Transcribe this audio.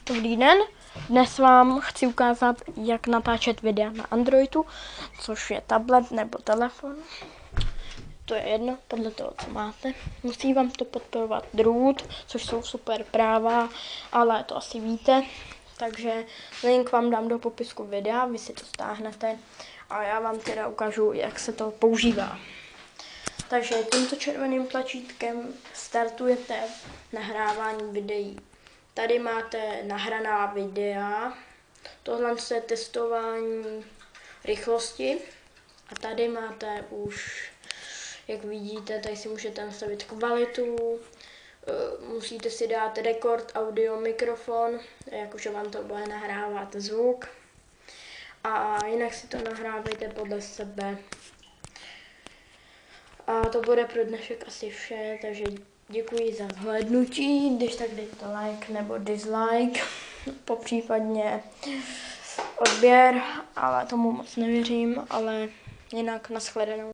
Dobrý den, dnes vám chci ukázat, jak natáčet videa na Androidu, což je tablet nebo telefon. To je jedno, podle toho, co máte. Musí vám to podporovat drůt, což jsou super práva, ale to asi víte. Takže link vám dám do popisku videa, vy si to stáhnete a já vám teda ukážu, jak se to používá. Takže tímto červeným tlačítkem startujete nahrávání videí. Tady máte nahraná videa, tohle je testování rychlosti a tady máte už, jak vidíte, tady si můžete nastavit kvalitu, musíte si dát rekord, audio, mikrofon, jakože vám to bude nahrávat zvuk a jinak si to nahrávejte podle sebe. A to bude pro dnešek asi vše, takže děkuji za zhlédnutí, když tak dejte like nebo dislike, popřípadně odběr, ale tomu moc nevěřím, ale jinak nashledanou.